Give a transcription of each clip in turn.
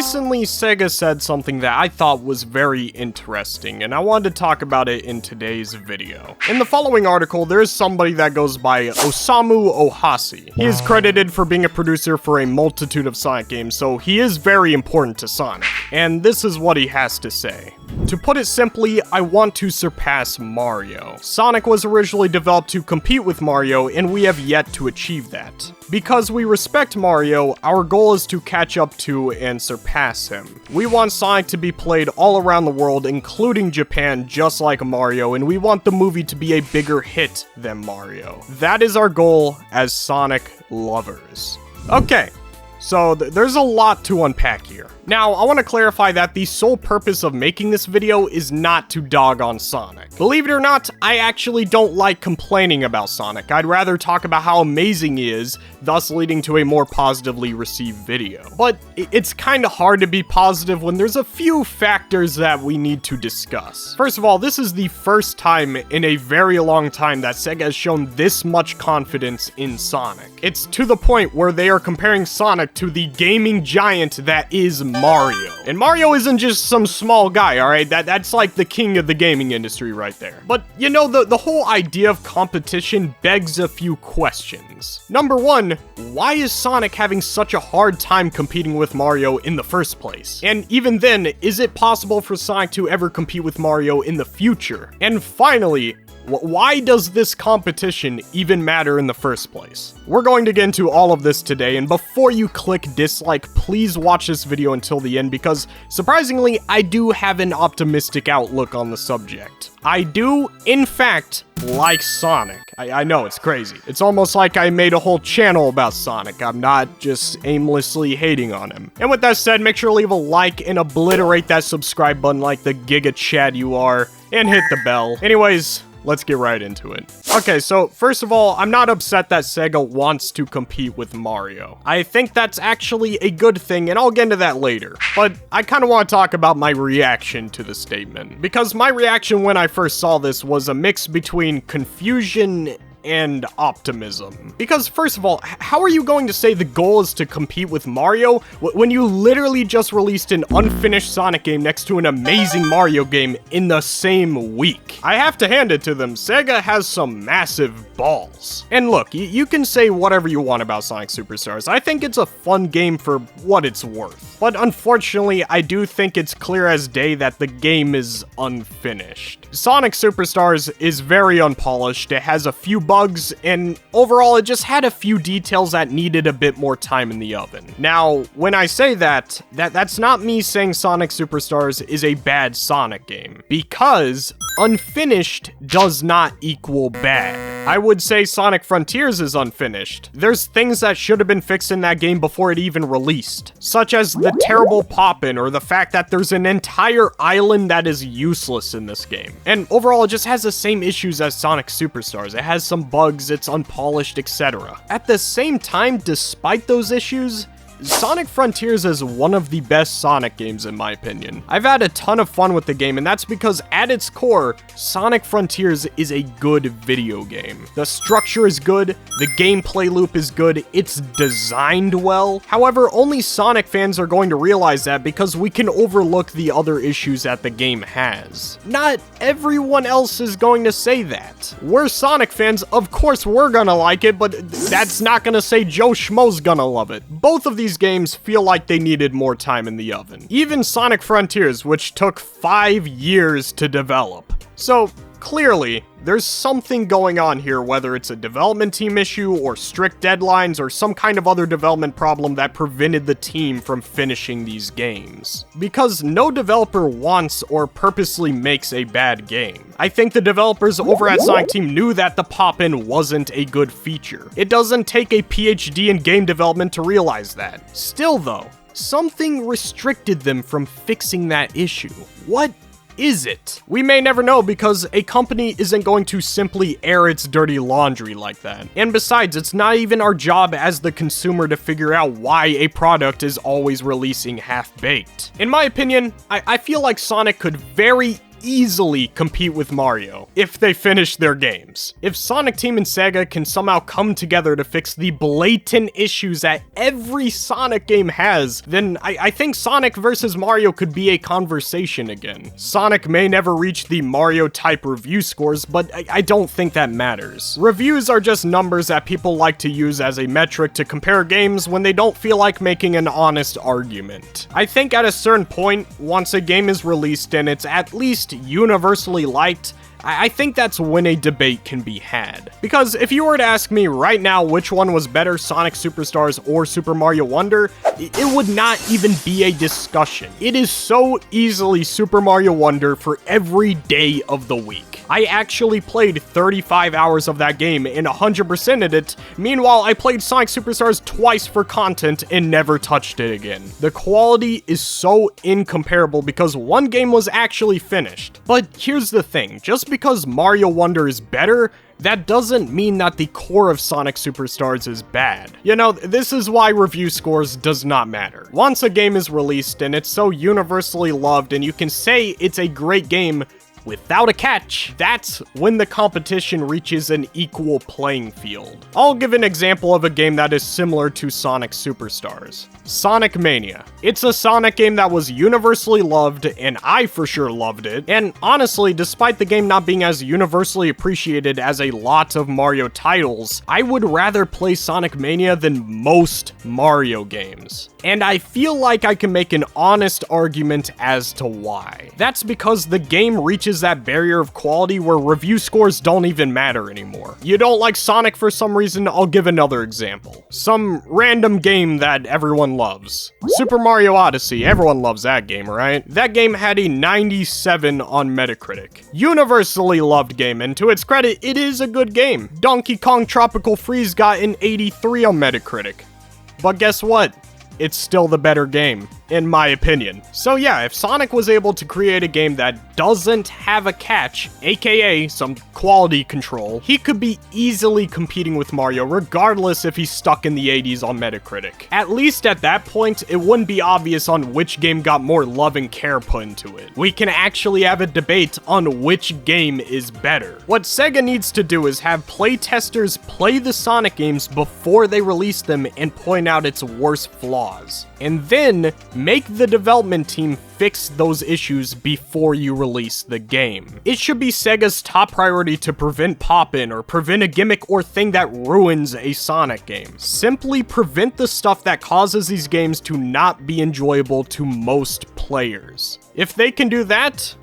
Recently, SEGA said something that I thought was very interesting, and I wanted to talk about it in today's video. In the following article, there is somebody that goes by Osamu Ohasi. He is credited for being a producer for a multitude of Sonic games, so he is very important to Sonic. And this is what he has to say. To put it simply, I want to surpass Mario. Sonic was originally developed to compete with Mario, and we have yet to achieve that. Because we respect Mario, our goal is to catch up to and surpass him. We want Sonic to be played all around the world, including Japan, just like Mario, and we want the movie to be a bigger hit than Mario. That is our goal as Sonic lovers. Okay. So there's a lot to unpack here. Now, I want to clarify that the sole purpose of making this video is not to dog on Sonic. Believe it or not, I actually don't like complaining about Sonic. I'd rather talk about how amazing he is, thus leading to a more positively received video. But it's kinda hard to be positive when there's a few factors that we need to discuss. First of all, this is the first time in a very long time that SEGA has shown this much confidence in Sonic. It's to the point where they are comparing Sonic to the gaming giant that is Mario. And Mario isn't just some small guy, alright? That's like the king of the gaming industry right there. But, you know, the whole idea of competition begs a few questions. Number one, why is Sonic having such a hard time competing with Mario in the first place? And even then, is it possible for Sonic to ever compete with Mario in the future? And finally, why does this competition even matter in the first place? We're going to get into all of this today, and before you click dislike, please watch this video until the end because, surprisingly, I do have an optimistic outlook on the subject. I do, in fact, like Sonic. I know, it's crazy. It's almost like I made a whole channel about Sonic. I'm not just aimlessly hating on him. And with that said, make sure to leave a like and obliterate that subscribe button like the Giga Chad you are, and hit the bell. Anyways, let's get right into it. Okay, so first of all, I'm not upset that SEGA wants to compete with Mario. I think that's actually a good thing, and I'll get into that later. But I kind of want to talk about my reaction to the statement. Because my reaction when I first saw this was a mix between confusion and optimism. Because first of all, how are you going to say the goal is to compete with Mario when you literally just released an unfinished Sonic game next to an amazing Mario game in the same week? I have to hand it to them, SEGA has some massive balls. And look, you can say whatever you want about Sonic Superstars. I think it's a fun game for what it's worth. But unfortunately, I do think it's clear as day that the game is unfinished. Sonic Superstars is very unpolished, it has a few bugs, and overall it just had a few details that needed a bit more time in the oven. Now, when I say that's not me saying Sonic Superstars is a bad Sonic game, because unfinished does not equal bad. I would say Sonic Frontiers is unfinished. There's things that should have been fixed in that game before it even released, such as the terrible pop-in or the fact that there's an entire island that is useless in this game. And overall, it just has the same issues as Sonic Superstars. It has some bugs, it's unpolished, etc. At the same time, despite those issues, Sonic Frontiers is one of the best Sonic games in my opinion. I've had a ton of fun with the game, and that's because at its core, Sonic Frontiers is a good video game. The structure is good, the gameplay loop is good, it's designed well. However, only Sonic fans are going to realize that because we can overlook the other issues that the game has. Not everyone else is going to say that. We're Sonic fans, of course we're gonna like it, but that's not gonna say Joe Schmo's gonna love it. Both of these games feel like they needed more time in the oven. Even Sonic Frontiers, which took 5 years to develop. So, clearly, there's something going on here, whether it's a development team issue or strict deadlines or some kind of other development problem that prevented the team from finishing these games. Because no developer wants or purposely makes a bad game. I think the developers over at Sonic Team knew that the pop-in wasn't a good feature. It doesn't take a PhD in game development to realize that. Still though, something restricted them from fixing that issue. What is it? We may never know because a company isn't going to simply air its dirty laundry like that. And besides, it's not even our job as the consumer to figure out why a product is always releasing half-baked. In my opinion, I feel like Sonic could very easily compete with Mario if they finish their games. If Sonic Team and Sega can somehow come together to fix the blatant issues that every Sonic game has, then I think Sonic vs. Mario could be a conversation again. Sonic may never reach the Mario-type review scores, but I don't think that matters. Reviews are just numbers that people like to use as a metric to compare games when they don't feel like making an honest argument. I think at a certain point, once a game is released and it's at least universally liked, I think that's when a debate can be had. Because if you were to ask me right now which one was better, Sonic Superstars or Super Mario Wonder, it would not even be a discussion. It is so easily Super Mario Wonder for every day of the week. I actually played 35 hours of that game and 100%ed it. Meanwhile, I played Sonic Superstars twice for content and never touched it again. The quality is so incomparable because one game was actually finished. But here's the thing, just because Mario Wonder is better, that doesn't mean that the core of Sonic Superstars is bad. You know, this is why review scores does not matter. Once a game is released and it's so universally loved and you can say it's a great game without a catch, that's when the competition reaches an equal playing field. I'll give an example of a game that is similar to Sonic Superstars. Sonic Mania. It's a Sonic game that was universally loved, and I for sure loved it, and honestly, despite the game not being as universally appreciated as a lot of Mario titles, I would rather play Sonic Mania than most Mario games. And I feel like I can make an honest argument as to why. That's because the game reaches that barrier of quality where review scores don't even matter anymore. You don't like Sonic for some reason? I'll give another example. Some random game that everyone loves. Super Mario Odyssey, everyone loves that game, right? That game had a 97 on Metacritic. Universally loved game, and to its credit, it is a good game. Donkey Kong Tropical Freeze got an 83 on Metacritic. But guess what? It's still the better game, in my opinion. So yeah, if Sonic was able to create a game that doesn't have a catch, aka some quality control, he could be easily competing with Mario regardless if he's stuck in the 80s on Metacritic. At least at that point, it wouldn't be obvious on which game got more love and care put into it. We can actually have a debate on which game is better. What Sega needs to do is have playtesters play the Sonic games before they release them and point out its worst flaws. And then make the development team fix those issues before you release the game. It should be Sega's top priority to prevent pop-in or prevent a gimmick or thing that ruins a Sonic game. Simply prevent the stuff that causes these games to not be enjoyable to most players. If they can do that,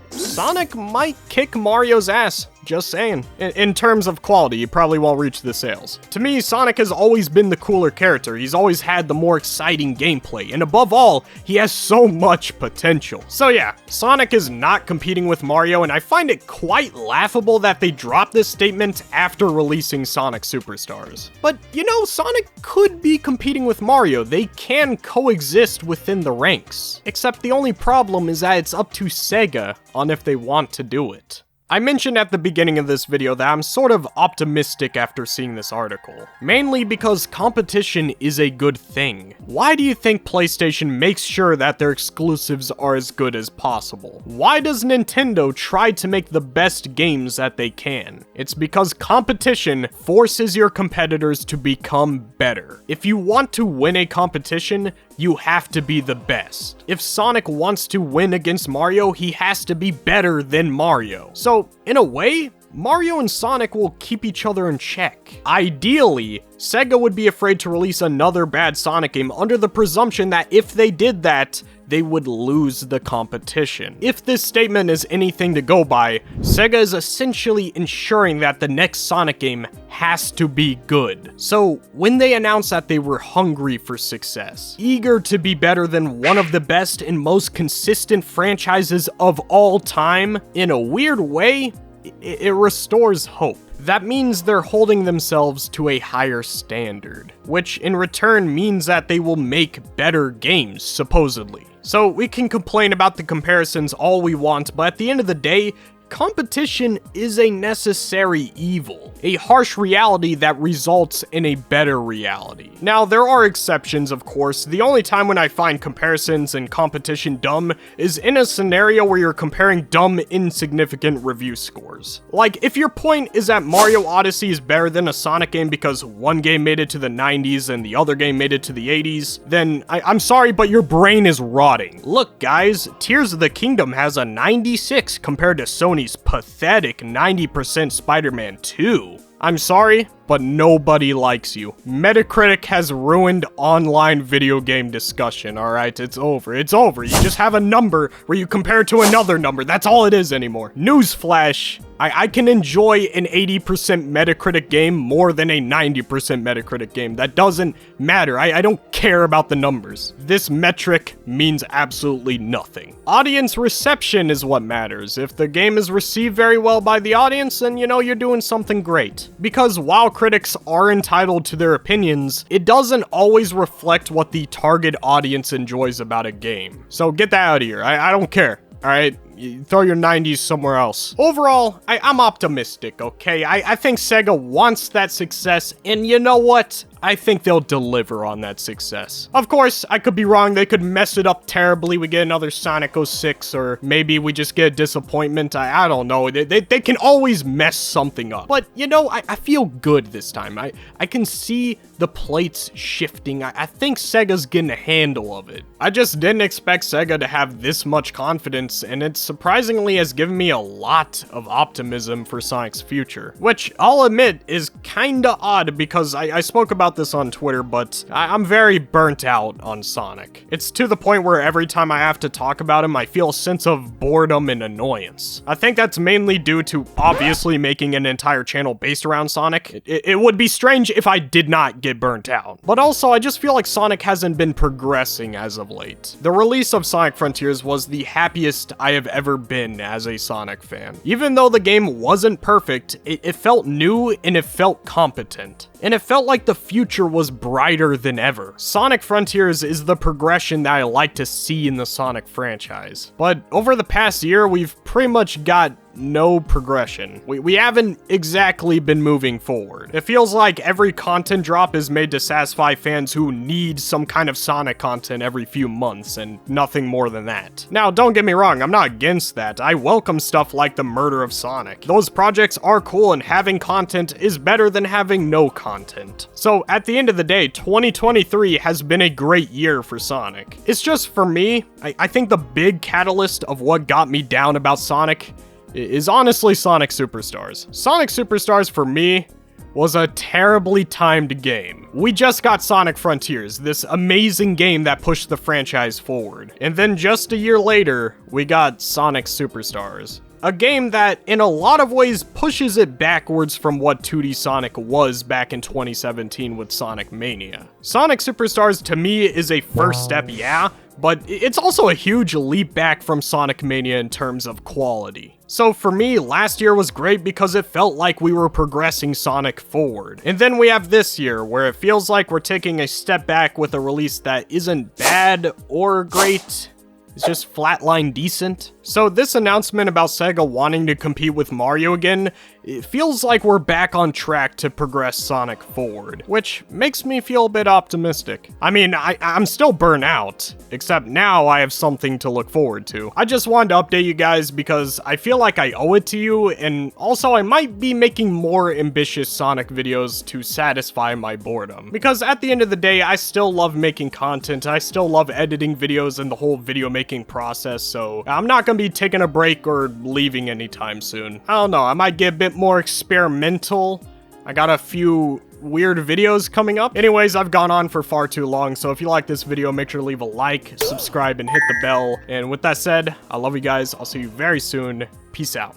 Sonic might kick Mario's ass. Just saying. In terms of quality, you probably won't reach the sales. To me, Sonic has always been the cooler character. He's always had the more exciting gameplay, and above all, he has so much potential. So yeah, Sonic is not competing with Mario, and I find it quite laughable that they dropped this statement after releasing Sonic Superstars. But, you know, Sonic could be competing with Mario. They can coexist within the ranks. Except the only problem is that it's up to Sega on if they want to do it. I mentioned at the beginning of this video that I'm sort of optimistic after seeing this article, mainly because competition is a good thing. Why do you think PlayStation makes sure that their exclusives are as good as possible? Why does Nintendo try to make the best games that they can? It's because competition forces your competitors to become better. If you want to win a competition, you have to be the best. If Sonic wants to win against Mario, he has to be better than Mario. So, in a way, Mario and Sonic will keep each other in check. Ideally, Sega would be afraid to release another bad Sonic game under the presumption that if they did that, they would lose the competition. If this statement is anything to go by, Sega is essentially ensuring that the next Sonic game has to be good. So, when they announced that they were hungry for success, eager to be better than one of the best and most consistent franchises of all time, in a weird way, it restores hope. That means they're holding themselves to a higher standard, which in return means that they will make better games, supposedly. So we can complain about the comparisons all we want, but at the end of the day, competition is a necessary evil, a harsh reality that results in a better reality. Now, there are exceptions, of course. The only time when I find comparisons and competition dumb is in a scenario where you're comparing dumb, insignificant review scores. Like, if your point is that Mario Odyssey is better than a Sonic game because one game made it to the 90s and the other game made it to the 80s, then I'm sorry, but your brain is rotting. Look, guys, Tears of the Kingdom has a 96 compared to Sony's pathetic 90% Spider-Man 2. I'm sorry, but nobody likes you. Metacritic has ruined online video game discussion, alright? It's over. It's over. You just have a number where you compare to another number. That's all it is anymore. Newsflash. I can enjoy an 80% Metacritic game more than a 90% Metacritic game. That doesn't matter. I don't care about the numbers. This metric means absolutely nothing. Audience reception is what matters. If the game is received very well by the audience, then you know you're doing something great. Because while critics are entitled to their opinions, it doesn't always reflect what the target audience enjoys about a game. So get that out of here. I don't care. Alright? Throw your 90s somewhere else. Overall, I'm optimistic, okay? I think SEGA wants that success, and you know what? I think they'll deliver on that success. Of course, I could be wrong. They could mess it up terribly. We get another Sonic 06, or maybe we just get a disappointment. I don't know. They can always mess something up. But, you know, I feel good this time. I can see the plates shifting. I think SEGA's getting a handle of it. I just didn't expect SEGA to have this much confidence, and it surprisingly has given me a lot of optimism for Sonic's future. Which, I'll admit, is kinda odd because I spoke about this on Twitter, but I'm very burnt out on Sonic. It's to the point where every time I have to talk about him, I feel a sense of boredom and annoyance. I think that's mainly due to obviously making an entire channel based around Sonic. It would be strange if I did not get burnt out. But also, I just feel like Sonic hasn't been progressing as of late. The release of Sonic Frontiers was the happiest I have ever been as a Sonic fan. Even though the game wasn't perfect, it felt new and it felt competent. And it felt like the future was brighter than ever. Sonic Frontiers is the progression that I like to see in the Sonic franchise. But over the past year, we've pretty much got no progression. We haven't exactly been moving forward. It feels like every content drop is made to satisfy fans who need some kind of Sonic content every few months, and nothing more than that. Now, don't get me wrong, I'm not against that. I welcome stuff like the murder of Sonic. Those projects are cool, and having content is better than having no content. So, at the end of the day, 2023 has been a great year for Sonic. It's just, for me, I think the big catalyst of what got me down about Sonic is honestly Sonic Superstars. Sonic Superstars, for me, was a terribly timed game. We just got Sonic Frontiers, this amazing game that pushed the franchise forward. And then just a year later, we got Sonic Superstars. A game that, in a lot of ways, pushes it backwards from what 2D Sonic was back in 2017 with Sonic Mania. Sonic Superstars, to me, is a first step, yeah, but it's also a huge leap back from Sonic Mania in terms of quality. So for me, last year was great because it felt like we were progressing Sonic forward. And then we have this year, where it feels like we're taking a step back with a release that isn't bad or great. It's just flatline decent. So this announcement about SEGA wanting to compete with Mario again, it feels like we're back on track to progress Sonic forward, which makes me feel a bit optimistic. I mean, I'm still burnt out, except now I have something to look forward to. I just wanted to update you guys because I feel like I owe it to you, and also I might be making more ambitious Sonic videos to satisfy my boredom. Because at the end of the day, I still love making content, I still love editing videos and the whole video making process, so I'm not gonna be taking a break or leaving anytime soon. I don't know, I might get a bit more experimental. I got a few weird videos coming up. Anyways, I've gone on for far too long, so if you like this video, make sure to leave a like, subscribe, and hit the bell. And with that said, I love you guys. I'll see you very soon. Peace out.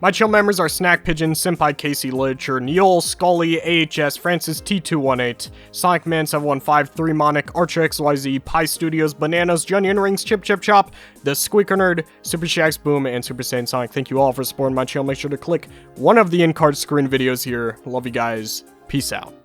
My chill members are Snack Pigeon, Senpai Casey Literature, Neil, Scully, AHS, Francis T218, Sonic Man 715, 3 Monic, Archer XYZ, Pie Studios, Bananas, Junior Rings, Chip Chip Chop, The Squeaker Nerd, Super Shax Boom, and Super Saiyan Sonic. Thank you all for supporting my channel. Make sure to click one of the in-card screen videos here. Love you guys. Peace out.